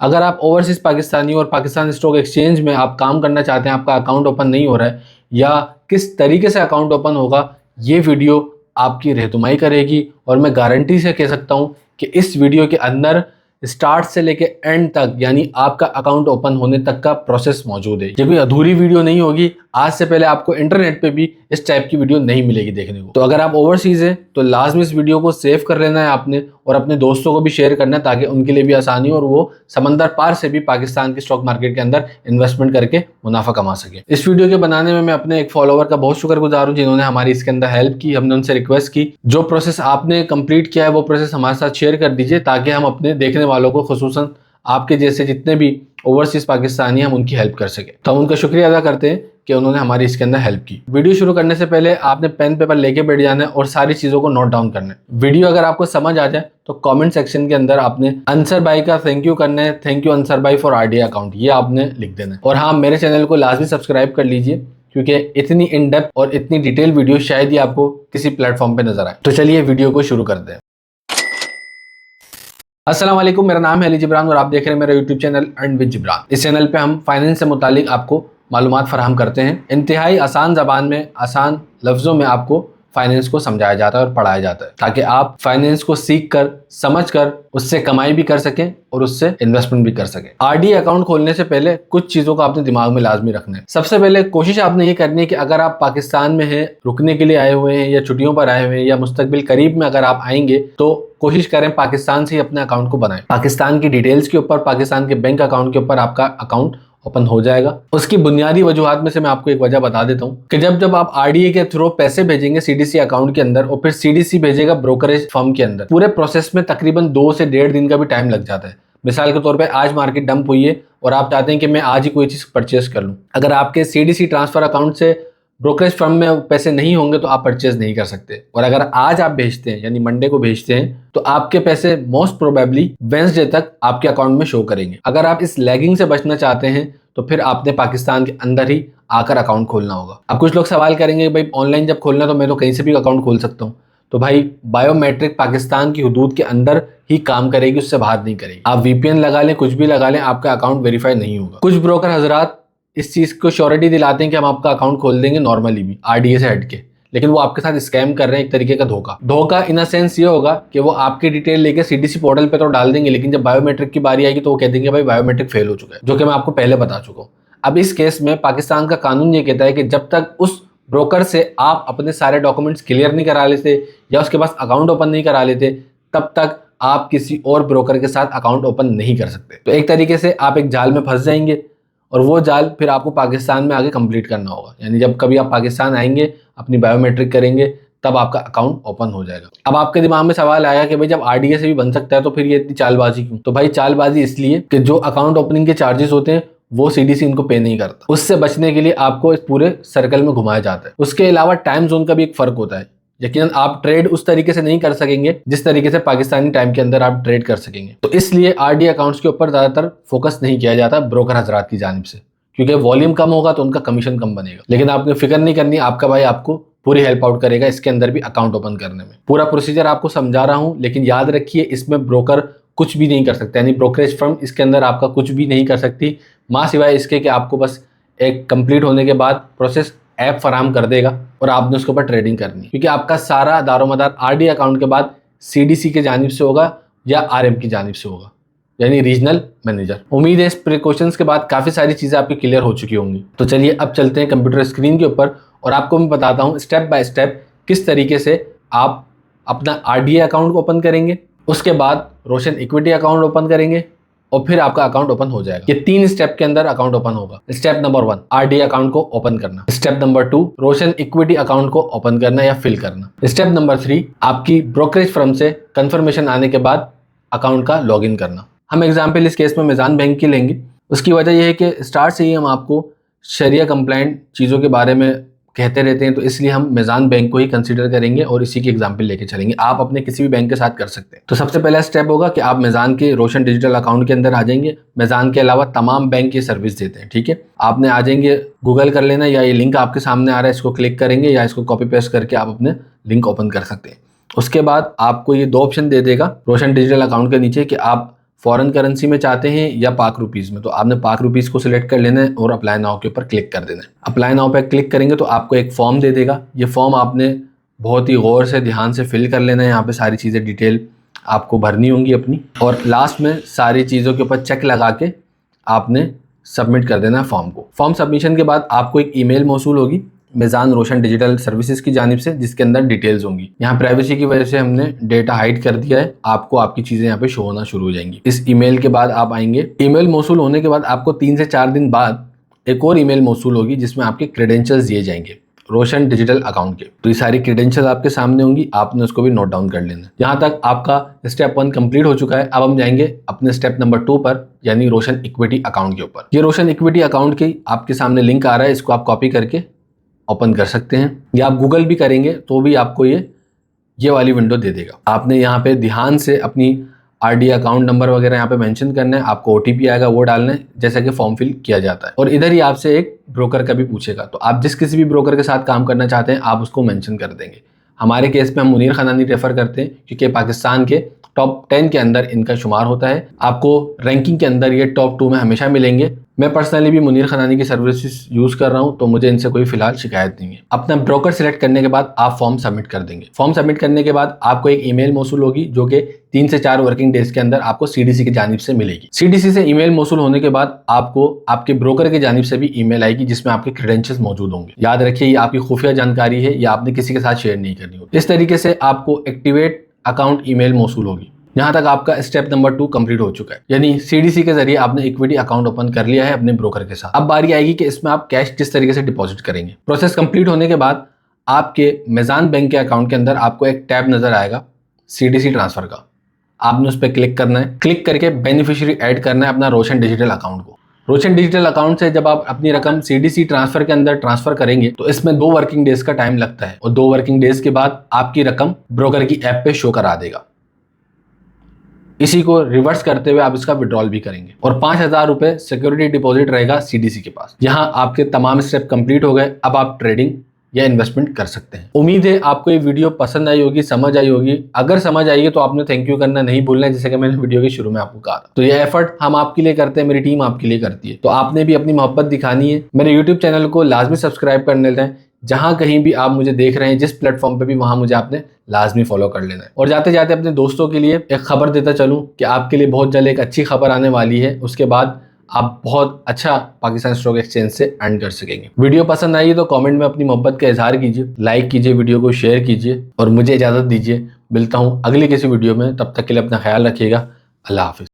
अगर आप ओवरसीज पाकिस्तानी और पाकिस्तान स्टॉक एक्सचेंज में आप काम करना चाहते हैं, आपका अकाउंट ओपन नहीं हो रहा है या किस तरीके से अकाउंट ओपन होगा, ये वीडियो आपकी रहनुमाई करेगी। और मैं गारंटी से कह सकता हूँ कि इस वीडियो के अंदर स्टार्ट से लेके एंड तक यानी आपका अकाउंट ओपन होने तक का प्रोसेस मौजूद है। ये कोई अधूरी वीडियो नहीं होगी। आज से पहले आपको इंटरनेट पे भी इस टाइप की वीडियो नहीं मिलेगी देखने को। तो अगर आप ओवरसीज है तो लाजमी इस वीडियो को सेव कर लेना है आपने और अपने दोस्तों को भी शेयर करना है ताकि उनके लिए भी आसानी हो और वो समंदर पार से भी पाकिस्तान के स्टॉक मार्केट के अंदर इन्वेस्टमेंट करके मुनाफा कमा सके। इस वीडियो के बनाने में मैं अपने एक फॉलोवर का बहुत शुक्रगुजार हूँ जिन्होंने हमारी इसके अंदर हेल्प की। हमने उनसे रिक्वेस्ट की जो प्रोसेस आपने कंप्लीट किया है वो प्रोसेस हमारे साथ शेयर कर दीजिए ताकि हम अपने देखने वालों को, खुसूसन आपके जैसे जितने भी ओवरसीज पाकिस्तानी हम उनकी हेल्प कर सके। तो हम उनका शुक्रिया अदा करते हैं कि उन्होंने हमारी इसके अंदर हेल्प की। वीडियो शुरू करने से पहले आपने पेन पेपर लेके बैठ जाना है और सारी चीजों को नोट डाउन करना है। वीडियो अगर आपको समझ आ जाए तो कमेंट सेक्शन के अंदर आपने अंसर भाई का थैंक यू करना है। थैंक यू अंसर भाई फॉर आरडीए अकाउंट, ये आपने लिख देना है। और हाँ, मेरे चैनल को लाजमी सब्सक्राइब कर लीजिए क्योंकि इतनी इन डेप्थ और इतनी डिटेल वीडियो शायद ही आपको किसी प्लेटफॉर्म पे नजर आए। तो चलिए वीडियो को शुरू करते हैं। अस्सलाम वालेकुम, मेरा नाम है अली जिब्रान और आप देख रहे हैं मेरा YouTube channel earn with Jibran. इस चैनल पे हम फाइनेंस से मुतालिक आपको मालूमात फराहम करते हैं। इंतहाई आसान ज़बान में, आसान लफ्ज़ों में आपको फाइनेंस को समझाया जाता है और पढ़ाया जाता है ताकि आप फाइनेंस को सीख कर, समझ कर उससे कमाई भी कर सकें और उससे इन्वेस्टमेंट भी कर सकें। आरडीए अकाउंट खोलने से पहले कुछ चीज़ों का आपने दिमाग में लाजमी रखना है। सबसे पहले कोशिश आपने ये करनी है कि अगर आप पाकिस्तान में हैं, रुकने के लिए आए हुए हैं या छुट्टियों पर आए हुए हैं या मुस्तकबिल करीब में अगर आप आएंगे तो कोशिश करें पाकिस्तान से ही अपने अकाउंट को बनाएं। पाकिस्तान की डिटेल्स के ऊपर, पाकिस्तान के बैंक अकाउंट के ऊपर आपका अकाउंट ओपन हो जाएगा। उसकी बुनियादी वजूहात में से मैं आपको एक वजह बता देता हूँ कि जब आप आरडीए के थ्रू पैसे भेजेंगे सीडीसी अकाउंट के अंदर और फिर सीडीसी भेजेगा ब्रोकरेज फर्म के अंदर, पूरे प्रोसेस में तकरीबन 2 से 1.5 दिन का भी टाइम लग जाता है। मिसाल के तौर पे आज मार्केट डंप हुई है और आप चाहते हैं कि मैं आज ही कोई चीज़ परचेज कर लूँ, अगर आपके सीडीसी ट्रांसफर अकाउंट से ब्रोकरेज फर्म में पैसे नहीं होंगे तो आप परचेज नहीं कर सकते। और अगर आज आप भेजते हैं यानी मंडे को भेजते हैं तो आपके पैसे मोस्ट प्रोबेबली वेंसडे तक आपके अकाउंट में शो करेंगे। अगर आप इस लैगिंग से बचना चाहते हैं तो फिर आपने पाकिस्तान के अंदर ही आकर अकाउंट खोलना होगा। अब कुछ लोग सवाल करेंगे भाई ऑनलाइन जब खोलना तो मैं तो कहीं से भी अकाउंट खोल सकता हूँ। तो भाई बायोमेट्रिक पाकिस्तान की हुदूद के अंदर ही काम करेगी, उससे बाहर नहीं करेगी। आप वीपीएन लगा लें, कुछ भी लगा लें, आपका अकाउंट वेरीफाई नहीं होगा। कुछ ब्रोकर हजरात इस चीज़ को श्योरिटी दिलाते हैं कि हम आपका अकाउंट खोल देंगे नॉर्मली भी आरडीए से हट के, लेकिन वो आपके साथ स्कैम कर रहे हैं, एक तरीके का धोखा इन अ सेंस ये होगा कि वो आपकी डिटेल लेके सीडीसी पोर्टल पे तो डाल देंगे लेकिन जब बायोमेट्रिक की बारी आएगी तो वो कह देंगे भाई बायोमेट्रिक फेल हो चुका है, जो कि मैं आपको पहले बता चुका हूँ। अब इस केस में पाकिस्तान का कानून ये कहता है कि जब तक उस ब्रोकर से आप अपने सारे डॉक्यूमेंट्स क्लियर नहीं करा लेते या उसके पास अकाउंट ओपन नहीं करा लेते तब तक आप किसी और ब्रोकर के साथ अकाउंट ओपन नहीं कर सकते। तो एक तरीके से आप एक जाल में फंस जाएंगे और वो जाल फिर आपको पाकिस्तान में आगे कंप्लीट करना होगा। यानी जब कभी आप पाकिस्तान आएंगे, अपनी बायोमेट्रिक करेंगे, तब आपका अकाउंट ओपन हो जाएगा। अब आपके दिमाग में सवाल आएगा कि भाई जब आरडीए से भी बन सकता है तो फिर ये इतनी चालबाजी क्यों? तो भाई चालबाजी इसलिए कि जो अकाउंट ओपनिंग के चार्जेस होते हैं वो सीडीसी इनको पे नहीं करता। उससे बचने के लिए आपको इस पूरे सर्कल में घुमाया जाता है। उसके अलावा टाइम जोन का भी एक फर्क होता है। यकीनन आप ट्रेड उस तरीके से नहीं कर सकेंगे जिस तरीके से पाकिस्तानी टाइम के अंदर आप ट्रेड कर सकेंगे। तो इसलिए आरडीए अकाउंट्स के ऊपर ज्यादातर फोकस नहीं किया जाता ब्रोकर हजरात की जानिब से, क्योंकि वॉल्यूम कम होगा तो उनका कमीशन कम बनेगा। लेकिन आपने फिक्र नहीं करनी, आपका भाई आपको पूरी हेल्प आउट करेगा इसके अंदर भी अकाउंट ओपन करने में। पूरा प्रोसीजर आपको समझा रहा हूं, लेकिन याद रखिए इसमें ब्रोकर कुछ भी नहीं कर सकते, यानी ब्रोकरेज फर्म इसके अंदर आपका कुछ भी नहीं कर सकती माँ सिवाय इसके कि आपको बस एक कंप्लीट होने के बाद प्रोसेस ऐप फराहम कर देगा और आपने उसके ऊपर ट्रेडिंग करनी, क्योंकि आपका सारा दारोमदार आरडीए अकाउंट के बाद सीडीसी के जानिब से होगा या आरएम की जानिब से होगा, यानी रीजनल मैनेजर। उम्मीद है इस प्रिकॉशंस के बाद काफ़ी सारी चीज़ें आपकी क्लियर हो चुकी होंगी। तो चलिए अब चलते हैं कंप्यूटर स्क्रीन के ऊपर और आपको मैं बताता हूँ स्टेप बाय स्टेप किस तरीके से आप अपना आरडीए अकाउंट ओपन करेंगे, उसके बाद रोशन इक्विटी अकाउंट ओपन करेंगे और फिर आपका अकाउंट ओपन हो जाएगा। ये 3 स्टेप के अंदर अकाउंट ओपन होगा। स्टेप नंबर 1 आरडीए अकाउंट को ओपन करना। स्टेप नंबर 2 रोशन इक्विटी अकाउंट को ओपन करना या फिल करना। स्टेप नंबर 3 आपकी ब्रोकरेज फर्म से कंफर्मेशन आने के बाद अकाउंट का लॉगिन करना। हम एग्जाम्पल इस केस में मिजान बैंक की लेंगे। उसकी वजह यह है कि स्टार्ट से ही हम आपको शरिया कंप्लाइंट चीज़ों के बारे में कहते रहते हैं, तो इसलिए हम मिजान बैंक को ही कंसीडर करेंगे और इसी की एग्जाम्पल लेके चलेंगे। आप अपने किसी भी बैंक के साथ कर सकते हैं। तो सबसे पहला स्टेप होगा कि आप मिजान के रोशन डिजिटल अकाउंट के अंदर आ जाएंगे। मिजान के अलावा तमाम बैंक ये सर्विस देते हैं, ठीक है। आपने आ जाएंगे, गूगल कर लेना या ये लिंक आपके सामने आ रहा है, इसको क्लिक करेंगे या इसको कॉपी पेस्ट करके आप अपने लिंक ओपन कर सकते हैं। उसके बाद आपको ये 2 ऑप्शन दे देगा रोशन डिजिटल अकाउंट के नीचे कि आप फॉरेन करेंसी में चाहते हैं या पाक रुपीज़ में, तो आपने पाक रुपीज़ को सिलेक्ट कर लेना है और अप्लाई नाउ के ऊपर क्लिक कर देना है। अप्लाई नाउ पे क्लिक करेंगे तो आपको एक फॉर्म दे देगा। ये फॉर्म आपने बहुत ही गौर से ध्यान से फिल कर लेना है। यहाँ पे सारी चीज़ें डिटेल आपको भरनी होंगी अपनी, और लास्ट में सारी चीज़ों के ऊपर चेक लगा के आपने सबमिट कर देना है फॉर्म को। फॉर्म सबमिशन के बाद आपको एक ईमेल मौसूल होगी मिज़ान रोशन डिजिटल सर्विसेज की जानिब से, जिसके अंदर डिटेल्स होंगी। यहाँ प्राइवेसी की वजह से हमने डेटा हाइड कर दिया है, आपको आपकी चीज़ें यहाँ पे शो होना शुरू हो जाएंगी। इस ईमेल के बाद आप आएंगे। ईमेल मौसूल होने के बाद आपको 3 से 4 दिन बाद एक और ईमेल मौसूल होगी जिसमें आपके क्रेडेंशियल्स दिए जाएंगे रोशन डिजिटल अकाउंट के। तो ये सारी क्रेडेंशियल आपके सामने होंगी, आपने उसको भी नोट डाउन कर लेना। यहाँ तक आपका स्टेप 1 कंप्लीट हो चुका है। अब हम जाएंगे अपने स्टेप नंबर 2 पर, यानी रोशन इक्विटी अकाउंट के ऊपर। ये रोशन इक्विटी अकाउंट की आपके सामने लिंक आ रहा है, इसको आप कॉपी करके ओपन कर सकते हैं, या आप गूगल भी करेंगे तो भी आपको ये वाली विंडो दे देगा। आपने यहाँ पे ध्यान से अपनी आरडी अकाउंट नंबर वगैरह यहाँ पे मेंशन करना है, आपको ओटीपी आएगा वो डालना है, जैसा कि फॉर्म फिल किया जाता है। और इधर ही आपसे एक ब्रोकर का भी पूछेगा, तो आप जिस किसी भी ब्रोकर के साथ काम करना चाहते हैं आप उसको मेंशन कर देंगे। हमारे केस में हम मुनीर खनानी रेफर करते हैं क्योंकि पाकिस्तान के टॉप 10 के अंदर इनका शुमार होता है। आपको रैंकिंग के अंदर ये टॉप 2 में हमेशा मिलेंगे। मैं पर्सनली भी मुनीर खनानी की सर्विसेज यूज़ कर रहा हूं, तो मुझे इनसे कोई फिलहाल शिकायत नहीं है। अपना ब्रोकर सिलेक्ट करने के बाद आप फॉर्म सबमिट कर देंगे। फॉर्म सबमिट करने के बाद आपको एक ईमेल मौसूल होगी जो कि 3 से 4 वर्किंग डेज के अंदर आपको सीडीसी की जानिब से मिलेगी। सीडीसी से ईमेल मौसूल होने के बाद आपको आपके ब्रोकर की जानिब से भी ईमेल आएगी जिसमें आपके क्रेडेंशियल्स मौजूद होंगे। याद रखिए ये आपकी खुफिया जानकारी है, या आपने किसी के साथ शेयर नहीं करनी होती। इस तरीके से आपको एक्टिवेट अकाउंट ईमेल मौसूल होगी। यहाँ तक आपका स्टेप नंबर 2 कंप्लीट हो चुका है, यानी सीडीसी के जरिए आपने इक्विटी अकाउंट ओपन कर लिया है अपने ब्रोकर के साथ। अब बारी आएगी कि इसमें आप कैश किस तरीके से डिपॉजिट करेंगे। प्रोसेस कंप्लीट होने के बाद आपके मिज़ान बैंक के अकाउंट के अंदर आपको एक टैब नजर आएगा सीडीसी ट्रांसफर का, आपने उस पर क्लिक करना है। क्लिक करके बेनिफिशियरी ऐड करना है अपना रोशन डिजिटल अकाउंट को। रोशन डिजिटल अकाउंट से जब आप अपनी रकम सीडीसी ट्रांसफर के अंदर ट्रांसफर करेंगे तो इसमें 2 वर्किंग डेज का टाइम लगता है, और 2 वर्किंग डेज के बाद आपकी रकम ब्रोकर की ऐप पे शो करा देगा। इसी को रिवर्स करते हुए आप इसका विड्रॉल भी करेंगे, और 5,000 रुपए सिक्योरिटी डिपॉजिट रहेगा सीडीसी के पास। यहाँ आपके तमाम स्टेप कंप्लीट हो गए। अब आप ट्रेडिंग या इन्वेस्टमेंट कर सकते हैं। उम्मीद है आपको ये वीडियो पसंद आई होगी, समझ आई होगी। अगर समझ आई है तो आपने थैंक यू करना नहीं भूलना है, जैसे कि मैंने वीडियो के शुरू में आपको कहा था। तो ये एफर्ट हम आपके लिए करते हैं, मेरी टीम आपके लिए करती है, तो आपने भी अपनी मोहब्बत दिखानी है। मेरे यूट्यूब चैनल को लाजमी सब्सक्राइब कर लेते हैं। जहां कहीं भी आप मुझे देख रहे हैं, जिस प्लेटफॉर्म पे भी, वहां मुझे आपने लाजमी फॉलो कर लेना है। और जाते जाते अपने दोस्तों के लिए एक खबर देता चलूं कि आपके लिए बहुत जल्द एक अच्छी खबर आने वाली है। उसके बाद आप बहुत अच्छा पाकिस्तान स्टॉक एक्सचेंज से अर्न कर सकेंगे। वीडियो पसंद आई तो कमेंट में अपनी मोहब्बत का इजहार कीजिए, लाइक कीजिए, वीडियो को शेयर कीजिए, और मुझे इजाज़त दीजिए। मिलता हूँ अगली किसी वीडियो में, तब तक के लिए अपना ख्याल रखिएगा। अल्लाह हाफिज़।